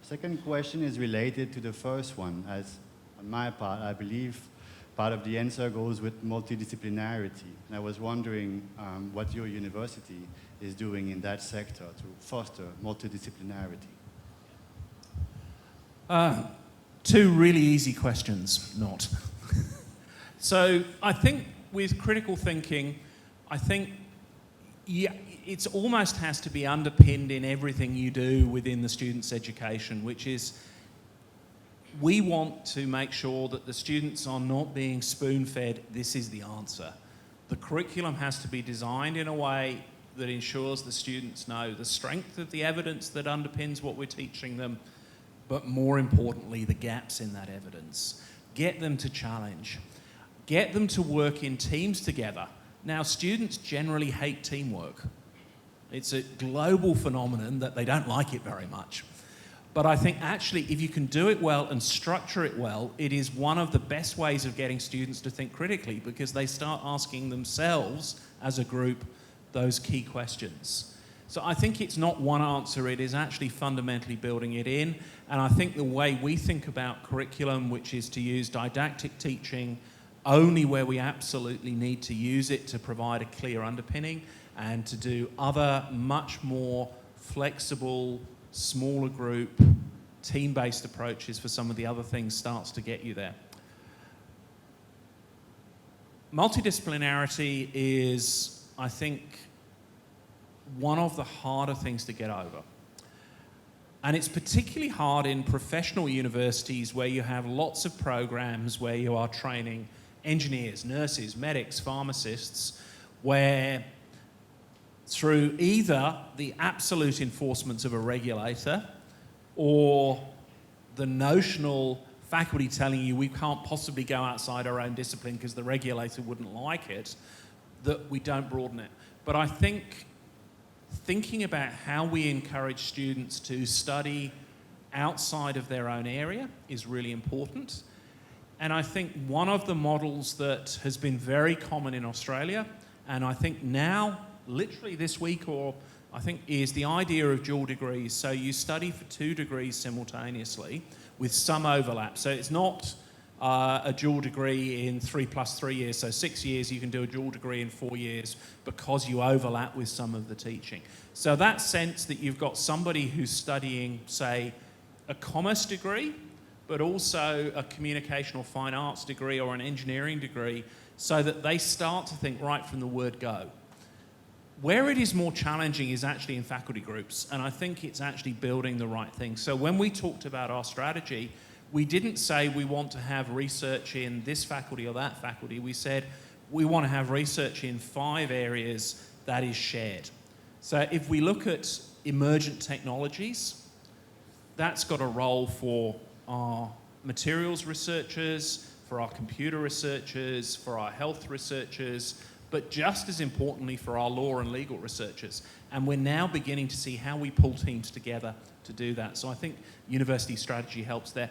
Second question is related to the first one, as on my part, I believe part of the answer goes with multidisciplinarity. And I was wondering what your university is doing in that sector to foster multidisciplinarity. Two really easy questions, not. So I think with critical thinking, I think it almost has to be underpinned in everything you do within the student's education, which is we want to make sure that the students are not being spoon-fed, this is the answer. The curriculum has to be designed in a way that ensures the students know the strength of the evidence that underpins what we're teaching them, but more importantly, the gaps in that evidence. Get them to challenge. Get them to work in teams together. Now, students generally hate teamwork. It's a global phenomenon that they don't like it very much. But I think actually, if you can do it well and structure it well, it is one of the best ways of getting students to think critically, because they start asking themselves as a group those key questions. So I think it's not one answer, it is actually fundamentally building it in. And I think the way we think about curriculum, which is to use didactic teaching only where we absolutely need to use it to provide a clear underpinning, and to do other much more flexible, smaller group, team-based approaches for some of the other things, starts to get you there. Multidisciplinarity is, I think, one of the harder things to get over. And it's particularly hard in professional universities where you have lots of programs where you are training engineers, nurses, medics, pharmacists, where through either the absolute enforcements of a regulator or the notional faculty telling you we can't possibly go outside our own discipline because the regulator wouldn't like it, that we don't broaden it. But I think thinking about how we encourage students to study outside of their own area is really important. And I think one of the models that has been very common in Australia, and I think now, literally this week, or I think, is the idea of dual degrees. So you study for 2 degrees simultaneously with some overlap. So it's not a dual degree in 3 + 3 years. So 6 years, you can do a dual degree in 4 years because you overlap with some of the teaching. So that sense that you've got somebody who's studying, say, a commerce degree, but also a communication or fine arts degree or an engineering degree, so that they start to think right from the word go. Where it is more challenging is actually in faculty groups, and I think it's actually building the right thing. So when we talked about our strategy, we didn't say we want to have research in this faculty or that faculty. We said we want to have research in 5 areas that is shared. So if we look at emergent technologies, that's got a role for our materials researchers, for our computer researchers, for our health researchers, but just as importantly for our law and legal researchers. And we're now beginning to see how we pull teams together to do that. So I think university strategy helps there.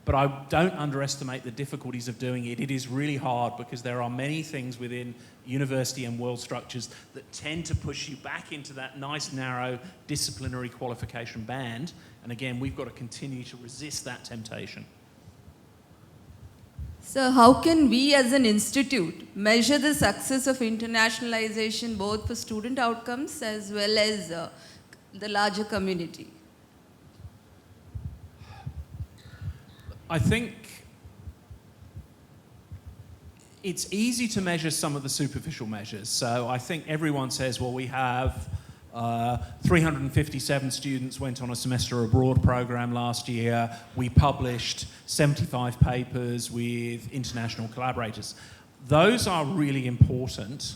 But I don't underestimate the difficulties of doing it. It is really hard because there are many things within university and world structures that tend to push you back into that nice, narrow, disciplinary qualification band. And again, we've got to continue to resist that temptation. So how can we as an institute measure the success of internationalization both for student outcomes as well as the larger community? I think it's easy to measure some of the superficial measures. So I think everyone says, well, we have 357 students went on a semester abroad program last year. We published 75 papers with international collaborators. Those are really important.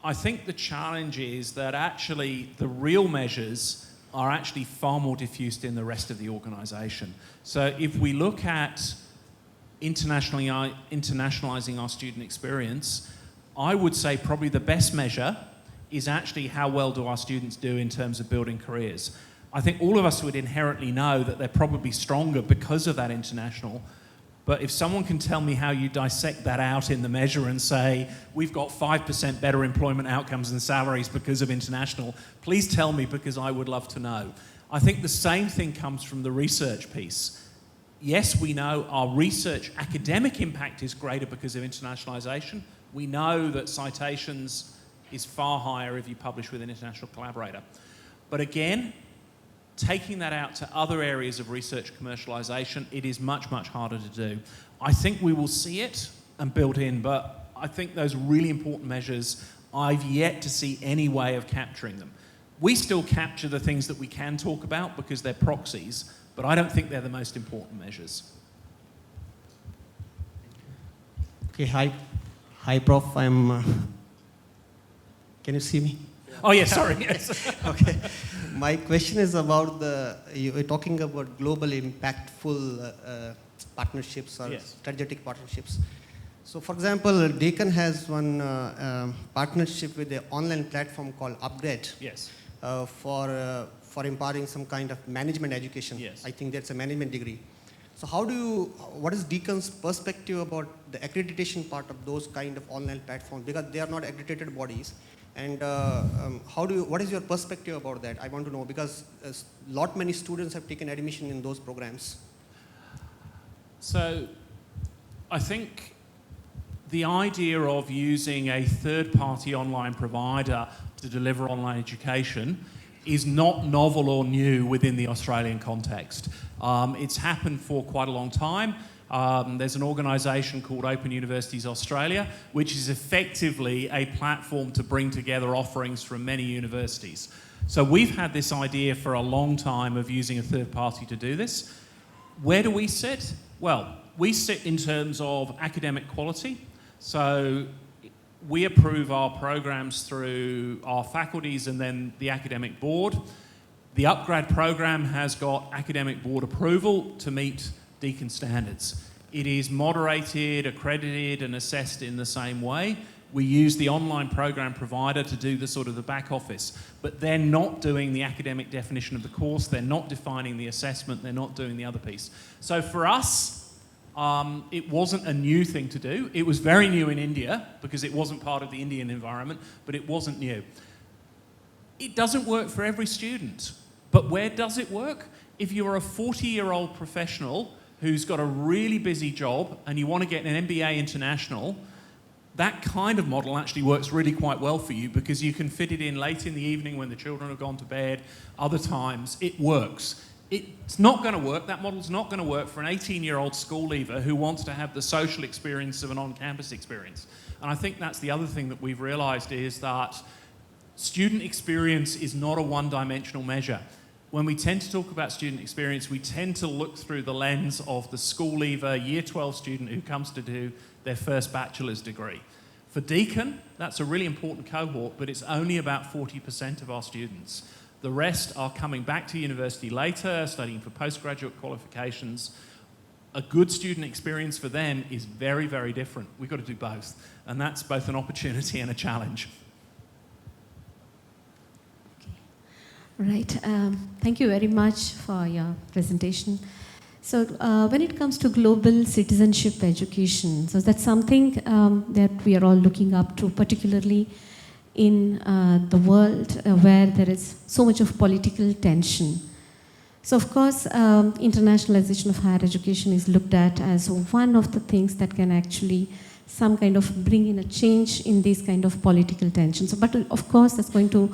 I think the challenge is that actually the real measures are actually far more diffused in the rest of the organisation. So if we look at internationalising our student experience, I would say probably the best measure is actually how well do our students do in terms of building careers. I think all of us would inherently know that they're probably stronger because of that international, but if someone can tell me how you dissect that out in the measure and say, we've got 5% better employment outcomes and salaries because of international, please tell me, because I would love to know. I think the same thing comes from the research piece. Yes, we know our research academic impact is greater because of internationalisation. We know that citations is far higher if you publish with an international collaborator. But again, taking that out to other areas of research commercialisation, it is much, much harder to do. I think we will see it and build in, but I think those really important measures, I've yet to see any way of capturing them. We still capture the things that we can talk about because they're proxies, but I don't think they're the most important measures. Okay, hi, Prof. Can you see me? Oh, yes, sorry, yes. Okay. My question is about you were talking about global impactful partnerships or Yes. strategic partnerships. So, for example, Deakin has one partnership with an online platform called Upgrade. Yes. For empowering some kind of management education. Yes. I think that's a management degree. So what is Deakin's perspective about the accreditation part of those kind of online platforms? Because they are not accredited bodies. And what is your perspective about that? I want to know, because many students have taken admission in those programs. So I think the idea of using a third-party online provider to deliver online education is not novel or new within the Australian context. It's happened for quite a long time. There's an organisation called Open Universities Australia, which is effectively a platform to bring together offerings from many universities. So we've had this idea for a long time of using a third party to do this. Where do we sit? Well, we sit in terms of academic quality. So we approve our programs through our faculties and then the academic board. The upgrade program has got academic board approval to meet Deakin standards. It is moderated, accredited and assessed in the same way. We use the online program provider to do the sort of the back office, but they're not doing the academic definition of the course, they're not defining the assessment, they're not doing the other piece. So for us, it wasn't a new thing to do. It was very new in India because it wasn't part of the Indian environment, but it wasn't new. It doesn't work for every student, but where does it work? If you're a 40-year-old professional who's got a really busy job and you want to get an MBA international, that kind of model actually works really quite well for you because you can fit it in late in the evening when the children have gone to bed. Other times, it works. It's not going to work, that model's not going to work for an 18-year-old school leaver who wants to have the social experience of an on-campus experience. And I think that's the other thing that we've realised is that student experience is not a one-dimensional measure. When we tend to talk about student experience, we tend to look through the lens of the school leaver, year 12 student who comes to do their first bachelor's degree. For Deakin, that's a really important cohort, but it's only about 40% of our students. The rest are coming back to university later, studying for postgraduate qualifications. A good student experience for them is very, very different. We've got to do both, and that's both an opportunity and a challenge. Right. Thank you very much for your presentation. So when it comes to global citizenship education, so that's something that we are all looking up to, particularly in the world where there is so much of political tension. So of course, internationalization of higher education is looked at as one of the things that can actually some kind of bring in a change in these kind of political tensions. But of course, that's going to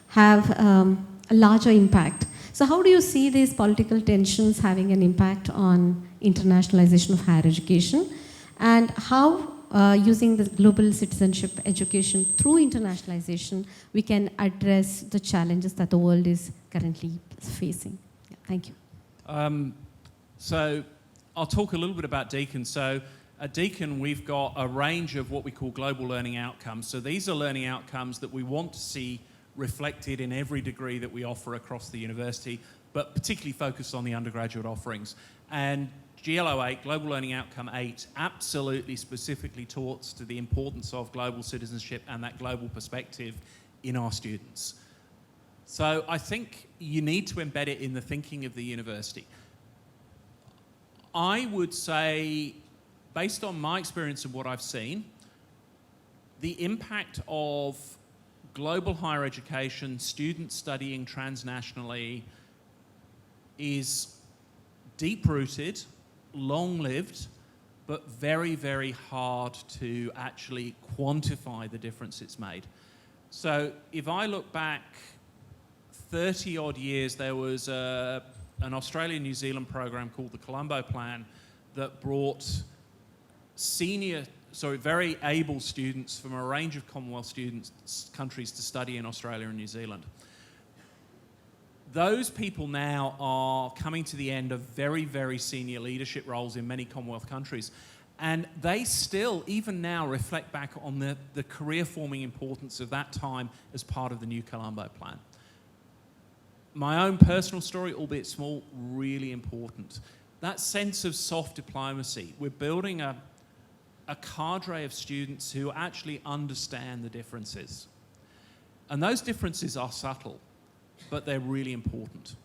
have a larger impact. So how do you see these political tensions having an impact on internationalization of higher education? And how, using the global citizenship education through internationalization, we can address the challenges that the world is currently facing? Yeah, thank you. So I'll talk a little bit about Deakin. So at Deakin, we've got a range of what we call global learning outcomes. So these are learning outcomes that we want to see reflected in every degree that we offer across the university, but particularly focused on the undergraduate offerings. And GLO 8, Global Learning Outcome 8, absolutely specifically talks to the importance of global citizenship and that global perspective in our students. So I think you need to embed it in the thinking of the university. I would say, based on my experience and what I've seen, the impact of global higher education, students studying transnationally, is deep-rooted, long-lived, but very, very hard to actually quantify the difference it's made. So if I look back 30-odd years, there was an Australia-New Zealand program called the Colombo Plan that brought very able students from a range of Commonwealth countries to study in Australia and New Zealand. Those people now are coming to the end of very, very senior leadership roles in many Commonwealth countries. And they still, even now, reflect back on the career-forming importance of that time as part of the new Colombo Plan. My own personal story, albeit small, really important. That sense of soft diplomacy. We're building a cadre of students who actually understand the differences. And those differences are subtle, but they're really important.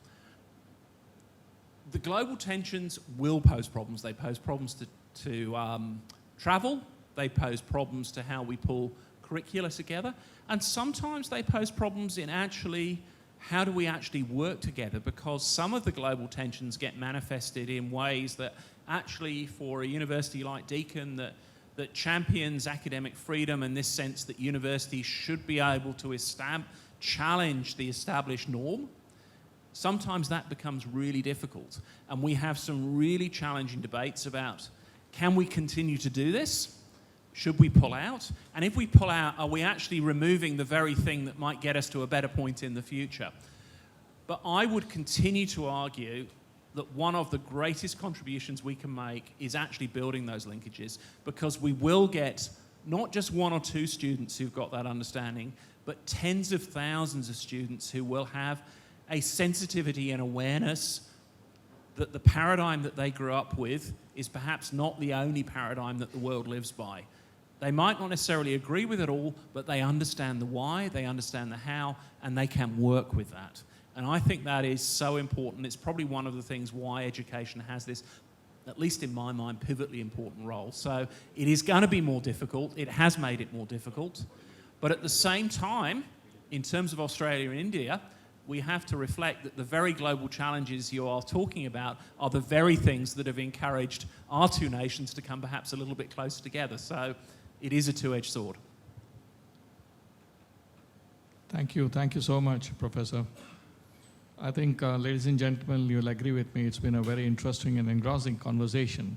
The global tensions will pose problems. They pose problems to travel. They pose problems to how we pull curricula together. And sometimes they pose problems in actually how do we actually work together, because some of the global tensions get manifested in ways that actually, for a university like Deakin that champions academic freedom in this sense that universities should be able to challenge the established norm, sometimes that becomes really difficult. And we have some really challenging debates about, can we continue to do this? Should we pull out? And if we pull out, are we actually removing the very thing that might get us to a better point in the future? But I would continue to argue that one of the greatest contributions we can make is actually building those linkages, because we will get not just one or two students who've got that understanding, but tens of thousands of students who will have a sensitivity and awareness that the paradigm that they grew up with is perhaps not the only paradigm that the world lives by. They might not necessarily agree with it all, but they understand the why, they understand the how, and they can work with that. And I think that is so important. It's probably one of the things why education has this, at least in my mind, pivotally important role. So it is going to be more difficult. It has made it more difficult. But at the same time, in terms of Australia and India, we have to reflect that the very global challenges you are talking about are the very things that have encouraged our two nations to come perhaps a little bit closer together. So it is a two-edged sword. Thank you so much, Professor. I think, ladies and gentlemen, you'll agree with me, it's been a very interesting and engrossing conversation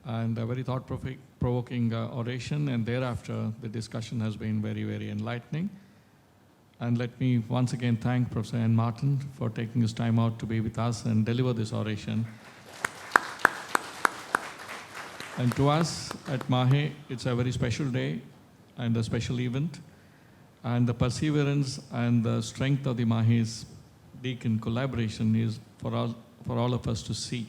and a very thought-provoking oration, and thereafter the discussion has been very, very enlightening. And let me once again thank Professor Iain Martin for taking his time out to be with us and deliver this oration. And to us at MAHE, it's a very special day and a special event. And the perseverance and the strength of the MAHE's Deakin collaboration is for all of us to see.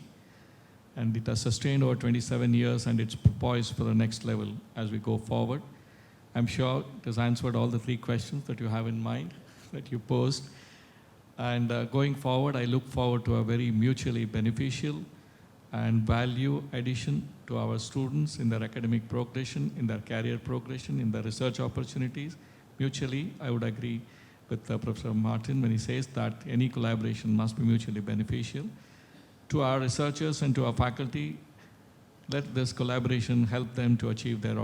And it has sustained over 27 years, and it's poised for the next level as we go forward. I'm sure it has answered all the three questions that you have in mind, that you posed. And going forward, I look forward to a very mutually beneficial and value addition to our students in their academic progression, in their career progression, in their research opportunities. Mutually, I would agree with Professor Martin when he says that any collaboration must be mutually beneficial. To our researchers and to our faculty, let this collaboration help them to achieve their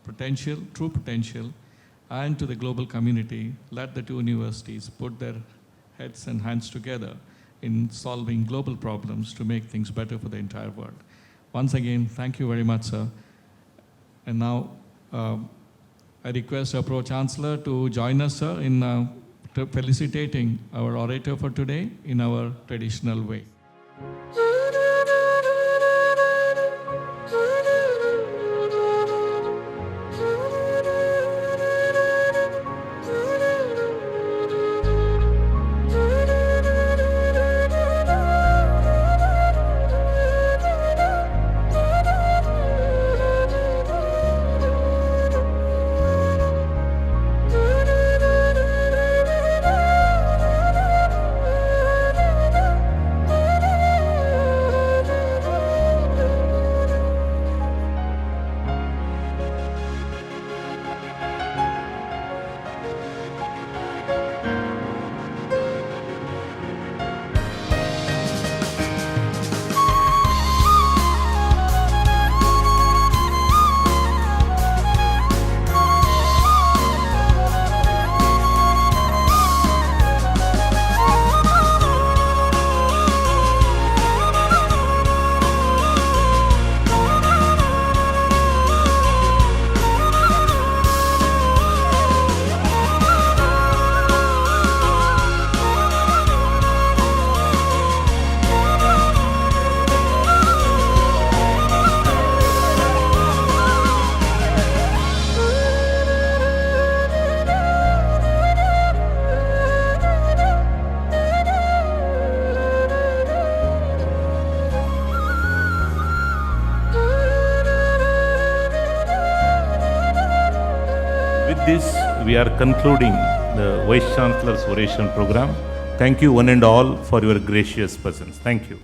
potential, true potential, and to the global community, let the two universities put their heads and hands together in solving global problems to make things better for the entire world. Once again, thank you very much, sir. And now, I request our Pro-Chancellor to join us, sir, in felicitating our orator for today in our traditional way. this, we are concluding the Vice Chancellor's Oration program. Thank you one and all for your gracious presence. Thank you.